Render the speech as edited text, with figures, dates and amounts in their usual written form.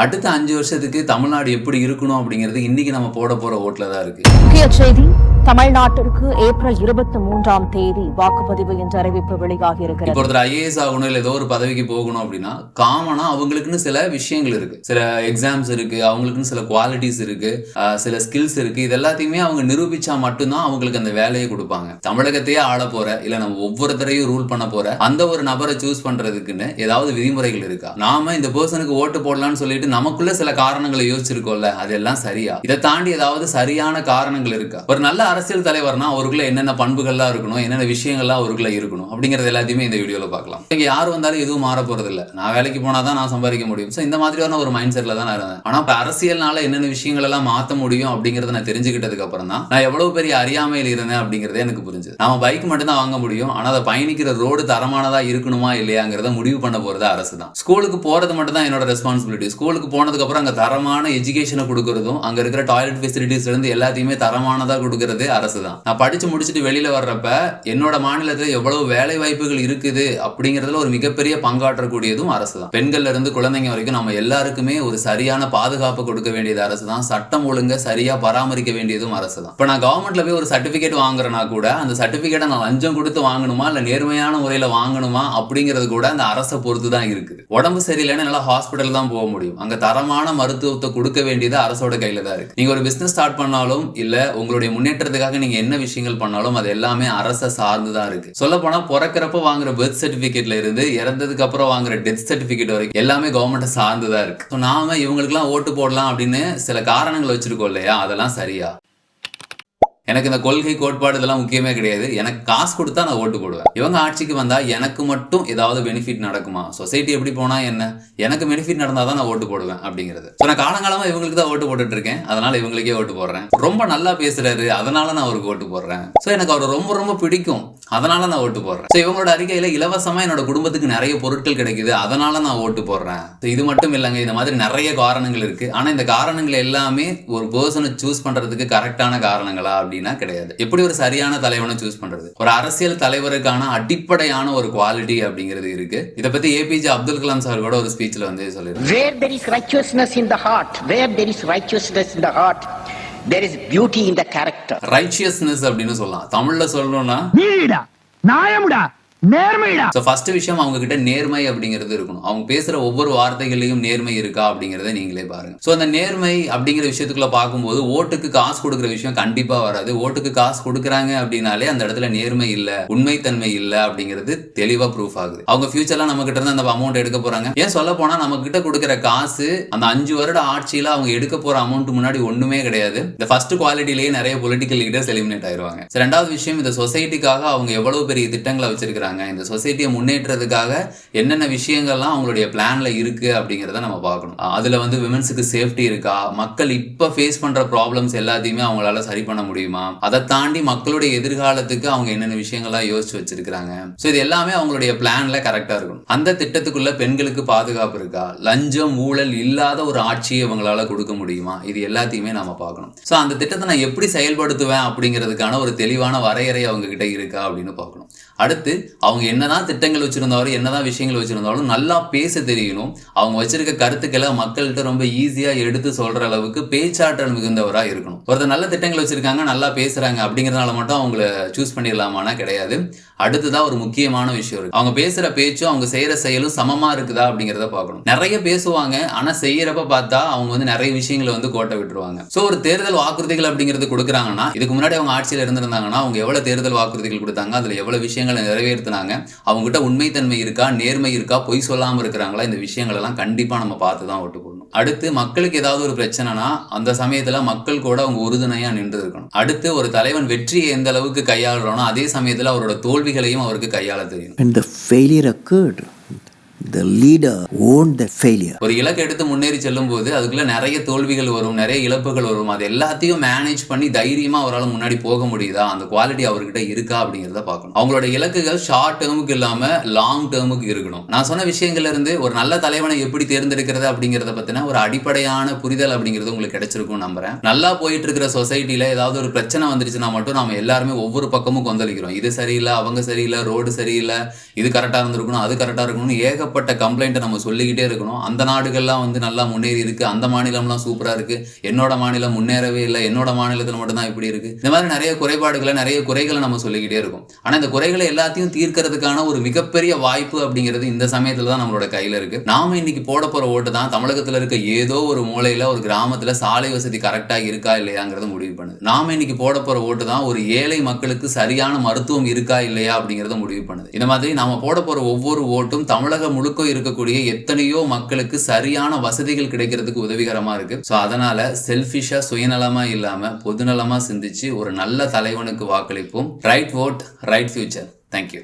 அடுத்த 5 வருஷத்துக்கு தமிழ்நாடு எப்படி இருக்கணும் அப்படிங்கிறது இன்னைக்கு நம்ம போட போற ஓட்டுல தான் இருக்கு. முக்கிய செய்தி, தமிழ்நாட்டிற்கு ஏப்ரல் 23ஆம் தேதி வாக்குப்பதிவு என்ற அறிவிப்பு வெளியாகி இருக்கிறது. இப்போ ஒருத்தர் ஐஏஎஸ் ஆகணும் இல்ல ஏதோ ஒரு பதவிக்கு போகணும் அப்படின்னா காமனா அவங்களுக்குன்னு சில விஷயங்கள் இருக்கு, சில எக்ஸாம்ஸ் இருக்கு, அவங்களுக்குன்னு சில குவாலிட்டிஸ் இருக்கு, சில ஸ்கில்ஸ் இருக்கு. இது எல்லாத்தையுமே அவங்க நிரூபிச்சா மட்டும்தான் அவங்களுக்கு அந்த வேலையை கொடுப்பாங்க. தமிழகத்தையே ஆள போற இல்ல நம்ம ஒவ்வொருத்தரையும் ரூல் பண்ண போற அந்த ஒரு நபரை சூஸ் பண்றதுக்குன்னு ஏதாவது விதிமுறைகள் இருக்கா? நாம இந்த பர்சனுக்கு ஓட்டு போடலாம்னு சொல்லிட்டு நமக்குள்ள சில காரணங்களை யோசிச்சிருக்கோம்ல, அதெல்லாம் சரியா? இதை தாண்டி ஏதாவது சரியான காரணங்கள் இருக்கா? ஒரு நல்ல அரசியல் தலைவர்னா அவருக்குள்ள என்னென்ன பண்புகள்லாம் இருக்கணும், என்னென்ன விஷயங்கள்லாம் அவருக்குள்ள இருக்கணும் அப்படிங்கறது எல்லாத்தையுமே இந்த வீடியோல பார்க்கலாம். இங்க யார் வந்தாலும் எதுவும் மாற போறது இல்ல. நான் வேலைக்கு போனாதான் நான் சம்பாதிக்க முடியும். சோ இந்த மாதிரியான ஒரு மைண்ட் செட்ல தான் நான் இருந்தேன். ஆனா இப்ப அரசியல்னால என்னென்ன விஷயங்கள் எல்லாம் மாத்த முடியும் அப்படிங்கறத நான் தெரிஞ்சுக்கிட்டதுக்கு அப்புறம் தான் நான் எவ்வளவு பெரிய அறியாமையில் இருந்தேன் அப்படிங்கறதே எனக்கு புரிஞ்சது. நாம பைக் மட்டும் தான் வாங்க முடியும், ஆனா அதை பயணிக்கிற ரோடு தரமானதா இருக்கணுமா இல்லையாங்கிறத முடிவு பண்ண போறது அரசு தான். ஸ்கூலுக்கு போறது மட்டும் தான் என்னோட ரெஸ்பான்சிபிலிட்டி. ஸ்கூலுக்கு போனதுக்கு அப்புறம் அங்க தரமான எஜுகேஷனை கொடுக்கறதும் அங்க இருக்கிற டாய்லெட் ஃபெசிலிட்டிஸ்ல இருந்து எல்லாத்தையுமே தரமானதா கொடுக்கறது அரசு தான். நான் படிச்சு முடிச்சுட்டு வெளியில வர்றப்ப என்னோட மாநிலத்துல எவ்வளவு வேலை வாய்ப்புகள் இருக்குது அப்படிங்கறதுல ஒரு மிகப்பெரிய பங்காற்றக்கூடியதும் அரசு தான். பெண்கள்ல இருந்து குழந்தைங்க வரைக்கும் நம்ம எல்லாருக்குமே ஒரு சரியான பாதுகாப்பு கொடுக்க வேண்டியது அரசு தான். சட்டம் ஒழுங்க சரியா பராமரிக்க வேண்டியதும் அரசு தான். இப்ப நான் கவர்மெண்ட்ல போய் ஒரு சர்டிபிகேட் வாங்குறேன்னா கூட அந்த சர்டிபிகேட்டை நான் லஞ்சம் கொடுத்து வாங்கணுமா இல்ல நேர்மையான முறையில வாங்கணுமா அப்படிங்கிறது கூட அந்த அரசை பொறுத்து தான் இருக்குது. உடம்பு சரியில்லைன்னு நல்லா ஹாஸ்பிட்டல் தான் போக முடியும். அங்க தரமான மருத்துவத்தை கொடுக்க வேண்டியது அரசோட கையில தான் இருக்கு. நீங்க ஒரு பிசினஸ் ஸ்டார்ட் பண்ணாலும் இல்ல உங்களுடைய முன்னேற்றத்துக்காக நீங்க என்ன விஷயங்கள் பண்ணாலும் அது எல்லாமே அரசை சார்ந்து தான் இருக்கு. சொல்ல போனா பிறக்கிறப்ப வாங்குற பர்த் சர்டிபிகேட்ல இருந்து இறந்ததுக்கு அப்புறம் வாங்குற டெத் சர்டிபிகேட் வரைக்கும் எல்லாமே கவர்மெண்ட் சார்ந்து தான் இருக்கு. நாம இவங்களுக்கு எல்லாம் ஓட்டு போடலாம் அப்படின்னு சில காரணங்கள் வச்சிருக்கோம் இல்லையா, அதெல்லாம் சரியா? எனக்கு இந்த கொள்கை கோட்பாடு இதெல்லாம் முக்கியமே கிடையாது. எனக்கு காசு கொடுத்தா நான் ஓட்டு போடுவேன். இவங்க ஆட்சிக்கு வந்தா எனக்கு மட்டும் ஏதாவது பெனிஃபிட் நடக்குமா, சொசைட்டி எப்படி போனா என்ன, எனக்கு பெனிஃபிட் நடந்தாதான் நான் ஓட்டு போடுவேன் அப்படிங்கிறது. நான் காலங்காலமா இவங்களுக்கு தான் ஓட்டு போட்டுட்டு இருக்கேன், அதனால இவங்களுக்கே ஓட்டு போடுறேன். ரொம்ப நல்லா பேசுறாரு அதனால நான் அவருக்கு ஓட்டு போடுறேன். சோ எனக்கு அவர் ரொம்ப ரொம்ப பிடிக்கும் அதனால நான் ஓட்டு போடுறேன். சோ இவங்களோட அறிக்கையில இலவசமா என்னோட குடும்பத்துக்கு நிறைய பொருட்கள் கிடைக்குது அதனால நான் ஓட்டு போடுறேன். இது மட்டும் இல்லைங்க, இந்த மாதிரி நிறைய காரணங்கள் இருக்கு. ஆனா இந்த காரணங்கள் எல்லாமே ஒரு பர்சனை சூஸ் பண்றதுக்கு கரெக்டான காரணங்களா அப்படின்னா கிடையாது. எப்படி ஒரு சரியான தலைவனை சூஸ் பண்றது? ஒரு அரசியல் தலைவருக்கான அடிப்படையான ஒரு குவாலிட்டி அப்படிங்கிறது இருக்கு. இத பத்தி ஏபிஜே அப்துல் கலாம் சார் கூட ஒரு ஸ்பீச்ல வந்து சொல்லிருக்காரு. Where there is righteousness in the heart, where there is righteousness in the heart, there is beauty in the character. Righteousness அப்படின்னு சொல்லலாம். தமிழ்ல சொல்லணும்னா நீடா நியாயம்டா நேர்மைடா. சோ ஃபர்ஸ்ட் விஷயம் அவங்க கிட்ட நேர்மை அப்படிங்கிறது இருக்கணும். அவங்க பேசுற ஒவ்வொரு வார்த்தைகளையும் நேர்மை இருக்கா அப்படிங்கறத நீங்களே பாருங்க. சோ அந்த நேர்மை அப்படிங்கிற விஷயத்துக்குள்ள பார்க்கும்போது ஓட்டுக்கு காசு கொடுக்குற விஷயம் கண்டிப்பா வராது. ஓட்டுக்கு காசு கொடுக்குறாங்க அப்படின்னாலே அந்த இடத்துல நேர்மை இல்ல, உண்மைத்தன்மை இல்ல அப்படிங்கிறது தெளிவா ப்ரூஃப் ஆகுது. அவங்க ஃபியூச்சர்ல நம்ம கிட்ட இருந்து அந்த அமௌண்ட் எடுக்க போறாங்க. ஏன் சொல்ல போனா நம்ம கிட்ட கொடுக்குற காசு அந்த 5 வருட ஆட்சியில அவங்க எடுக்க போற அமௌண்ட் முன்னாடி ஒண்ணுமே கிடையாது. இந்த ஃபர்ஸ்ட் குவாலிட்டிலேயே நிறைய பொலிட்டிக்கல் லீடர்ஸ் எலிமினேட் ஆயிருவாங்க. ரெண்டாவது விஷயம், இந்த சொசைட்டிக்காக அவங்க எவ்வளவு பெரிய திட்டங்களை வச்சிருக்காங்க, இந்த சொசைட்டியை முன்னேற்றத்துக்காக என்னென்ன விஷயங்கள்லாம் அவங்களுடைய பிளான்ல இருக்கு அப்படிங்கறத நம்ம பார்க்கணும். அதுல வந்து விமென்ஸுக்கு சேஃப்டி இருக்கா, மக்கள் இப்ப ஃபேஸ் பண்ற ப்ராப்ளம்ஸ் எல்லாத்தையுமே அவங்களால சரி பண்ண முடியுமா, அதை தாண்டி மக்களுடைய எதிர்காலத்துக்கு அவங்க என்னென்ன விஷயங்கள்லாம் யோசிச்சு வச்சிருக்காங்க. சோ இது எல்லாமே அவங்களுடைய பிளான்ல கரெக்டா இருக்கும். அந்த திட்டத்துக்குள்ள பெண்களுக்கு பாதுகாப்பு இருக்கா, லஞ்சம் ஊழல் இல்லாத ஒரு ஆட்சியை அவங்களால கொடுக்க முடியுமா, இது எல்லாத்தையுமே நாம பார்க்கணும். சோ அந்த திட்டத்தை நான் எப்படி செயல்படுத்துவேன் அப்படிங்கிறதுக்கான ஒரு தெளிவான வரையறை அவங்க கிட்ட இருக்கா அப்படின்னு பார்க்கணும். அடுத்து அவங்க என்னதான் திட்டங்கள் வச்சிருந்தாலும் என்னதான் விஷயங்கள் வச்சிருந்தாலும் நல்லா பேச தெரியணும். அவங்க வச்சிருக்க கருத்துக்களை மக்கள்கிட்ட ரொம்ப ஈஸியா எடுத்து சொல்ற அளவுக்கு பேச்சாற்றல் மிகுந்தவரா இருக்கணும். ஒருத்தர் நல்ல திட்டங்கள் வச்சிருக்காங்க, நல்லா பேசுறாங்க அப்படிங்கறதுனால மட்டும் அவங்கள சூஸ் பண்ணிடலாமானா கிடையாது. அடுத்துதான் ஒரு முக்கியமான விஷயம் இருக்கு. அவங்க பேசுற பேச்சும் அவங்க செய்யற செயலும் சமமா இருக்குதா அப்படிங்கறத பார்க்கணும். நிறைய பேசுவாங்க ஆனா செய்யறப்ப பார்த்தா அவங்க வந்து நிறைய விஷயங்களை வந்து கோட்டை விட்டுருவாங்க. சோ ஒரு தேர்தல் வாக்குறுதிகள் அப்படிங்கிறது கொடுக்குறாங்கன்னா இதுக்கு முன்னாடி அவங்க ஆட்சியில இருந்திருந்தாங்கன்னா அவங்க எவ்வளவு தேர்தல் வாக்குறுதிகள் கொடுத்தாங்க, அதுல எவ்வளவு விஷயங்களை நிறைவேற்றினாங்க, அவங்க கிட்ட உண்மைத்தன்மை இருக்கா, நேர்மை இருக்கா, பொய் சொல்லாம இருக்கிறாங்களா, இந்த விஷயங்கள் எல்லாம் கண்டிப்பா நம்ம பார்த்து தான் ஓட்டு போடணும். அடுத்து மக்களுக்கு ஏதாவது ஒரு பிரச்சனைனா அந்த சமயத்துல மக்கள் கூட அவங்க உறுதுணையா நின்று இருக்கணும். அடுத்து ஒரு தலைவன் வெற்றியை எந்த அளவுக்கு கையாளுறானோ அதே சமயத்துல அவரோட தோல்விகளையும் அவருக்கு கையாள தெரியும். When the failure occurred, the leader owned the failure. ஒரு இலக்கு எடுத்து முன்னேறி செல்லும் போது அதுக்குள்ள நிறைய தோல்விகள் வரும், நிறைய இழப்புகள் வரும். அது எல்லாத்தையும் மேனேஜ் பண்ணி தைரியமா அவரால் முன்னாடி போக முடியுதா, அந்த குவாலிட்டி அவர்கிட்ட இருக்கா அப்படிங்கிறத பார்க்கணும். அவங்களோட இலக்குகள் ஷார்ட் டேர்முக்கு இல்லாம லாங் டேர்முக்கு இருக்கணும். நான் சொன்ன விஷயங்கள்ல இருந்து ஒரு நல்ல தலைவனை எப்படி தேர்ந்தெடுக்கிறது அப்படிங்கறத பத்தின ஒரு அடிப்படையான புரிதல் அப்படிங்கிறது உங்களுக்கு கிடைச்சிருக்கும் நம்புறேன். நல்லா போயிட்டு இருக்கிற சொசைட்டில ஏதாவது ஒரு பிரச்சனை வந்துருச்சுன்னா மட்டும் நாம எல்லாருமே ஒவ்வொரு பக்கமும் கொந்தளிக்கிறோம். இது சரியில்லை, அவங்க சரியில்லை, ரோடு சரியில்லை, இது கரெக்டா இருந்திருக்கணும், அது கரெக்டா இருக்கணும், ஏகப்பட்ட ஏகப்பட்ட கம்ப்ளைண்ட்டை நம்ம சொல்லிக்கிட்டே இருக்கணும். அந்த நாடுகள்லாம் வந்து நல்லா முன்னேறி இருக்கு, அந்த மாநிலம்லாம் சூப்பரா இருக்கு, என்னோட மாநிலம் முன்னேறவே இல்லை, என்னோட மாநிலத்தில் மட்டும்தான் இப்படி இருக்கு. இந்த மாதிரி நிறைய குறைபாடுகளை, நிறைய குறைகளை நம்ம சொல்லிக்கிட்டே இருக்கோம். ஆனா இந்த குறைகளை எல்லாத்தையும் தீர்க்கிறதுக்கான ஒரு மிகப்பெரிய வாய்ப்பு அப்படிங்கிறது இந்த சமயத்துல தான் நம்மளோட கையில இருக்கு. நாம இன்னைக்கு போட போற ஓட்டு தான் தமிழகத்துல இருக்க ஏதோ ஒரு மூலையில ஒரு கிராமத்துல சாலை வசதி கரெக்டா இருக்கா இல்லையாங்கிறத முடிவு பண்ணுது. நாம இன்னைக்கு போட போற ஓட்டு தான் ஒரு ஏழை மக்களுக்கு சரியான மருத்துவம் இருக்கா இல்லையா அப்படிங்கிறத முடிவு பண்ணுது. இந்த மாதிரி நாம போட போற ஒவ்வொரு ஓட்டும் தமிழகம் முழுக்க இருக்கக்கூடிய எத்தனையோ மக்களுக்கு சரியான வசதிகள் கிடைக்கிறதுக்கு உதவிகரமா இருக்கு. ஸோ அதனால செல்ஃபிஷா சுயநலமா இல்லாம பொதுநலமா சிந்திச்சு ஒரு நல்ல தலைவனுக்கு வாக்களிப்போம். Right vote, right future. Thank you.